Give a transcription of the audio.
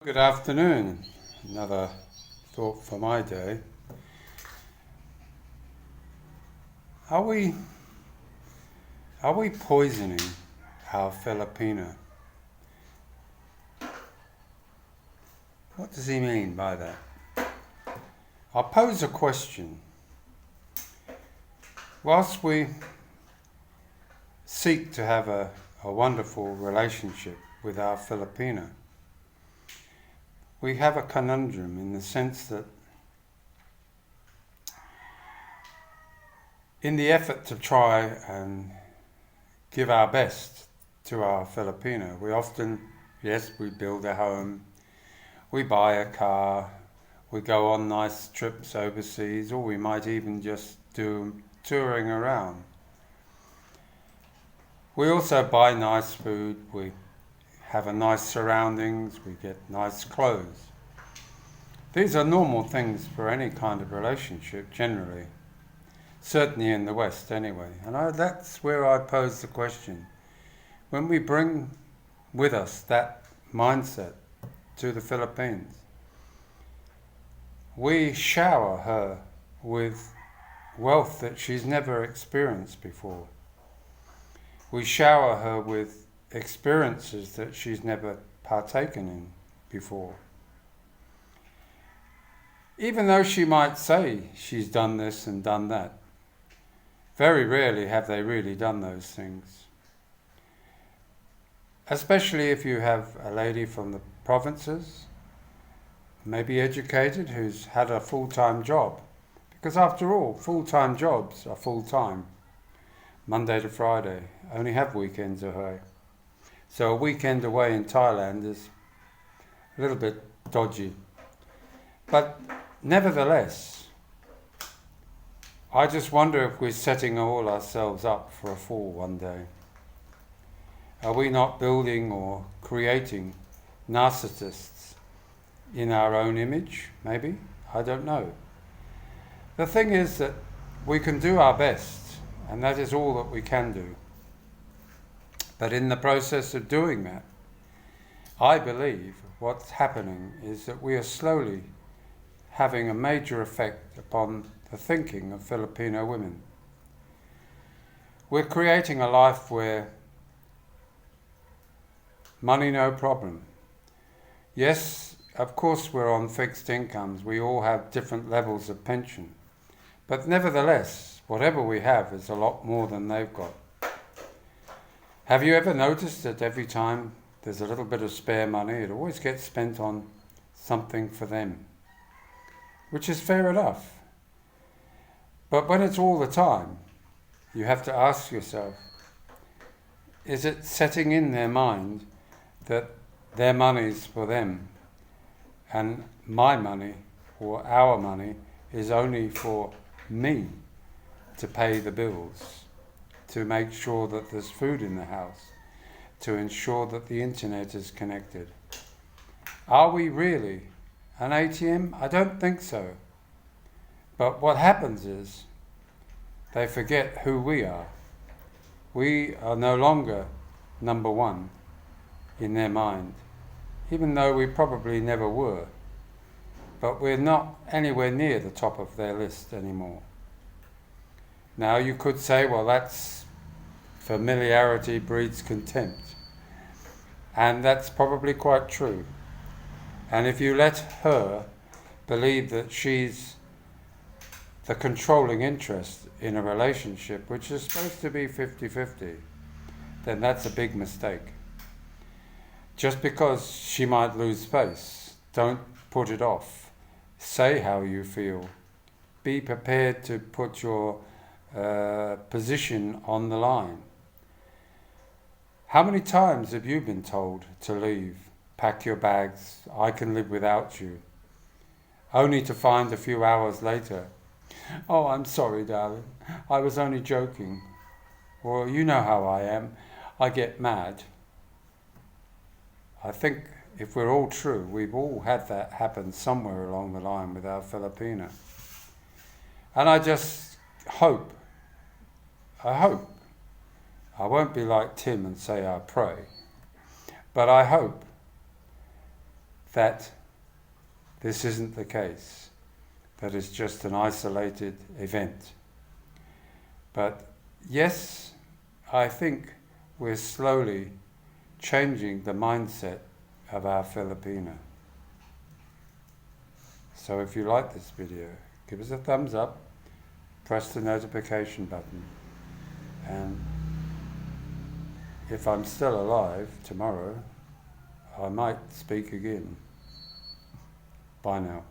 Good afternoon. Another thought for my day. Are we poisoning our Filipina? What does he mean by that? I'll pose a question. Whilst we seek to have a wonderful relationship with our Filipina, we have a conundrum in the sense that in the effort to try and give our best to our Filipino, we often, yes, we build a home, we buy a car, we go on nice trips overseas, or we might even just do touring around. We also buy nice food, we have a nice surroundings, we get nice clothes. These are normal things for any kind of relationship generally, certainly in the West anyway. And that's where I pose the question. When we bring with us that mindset to the Philippines, we shower her with wealth that she's never experienced before. We shower her with experiences that she's never partaken in before. Even though she might say she's done this and done that, very rarely have they really done those things. Especially if you have a lady from the provinces, maybe educated, who's had a full-time job. Because after all, full-time jobs are full-time, Monday to Friday, only have weekends away. So a weekend away in Thailand is a little bit dodgy. But nevertheless, I just wonder if we're setting all ourselves up for a fall one day. Are we not building or creating narcissists in our own image, maybe? I don't know. The thing is that we can do our best, and that is all that we can do. But in the process of doing that, I believe what's happening is that we are slowly having a major effect upon the thinking of Filipino women. We're creating a life where money no problem. Yes, of course we're on fixed incomes. We all have different levels of pension. But nevertheless, whatever we have is a lot more than they've got. Have you ever noticed that every time there's a little bit of spare money, it always gets spent on something for them? Which is fair enough. But when it's all the time, you have to ask yourself, is it setting in their mind that their money's for them and my money or our money is only for me to pay the bills, to make sure that there's food in the house, to ensure that the internet is connected? Are we really an ATM? I don't think so. But what happens is they forget who we are. We are no longer number one in their mind, even though we probably never were. But we're not anywhere near the top of their list anymore. Now you could say, well, that's familiarity breeds contempt. And that's probably quite true. And if you let her believe that she's the controlling interest in a relationship, which is supposed to be 50-50, then that's a big mistake. Just because she might lose face, don't put it off. Say how you feel. Be prepared to put your position on the line. How many times have you been told to leave, pack your bags, I can live without you, only to find a few hours later, oh, I'm sorry, darling, I was only joking. Or you know how I am, I get mad. I think if we're all true, we've all had that happen somewhere along the line with our Filipina. And I just hope, I won't be like Tim and say I pray, but I hope that this isn't the case, that it's just an isolated event. But yes, I think we're slowly changing the mindset of our Filipina. So if you like this video, give us a thumbs up, press the notification button, and if I'm still alive tomorrow, I might speak again. Bye now.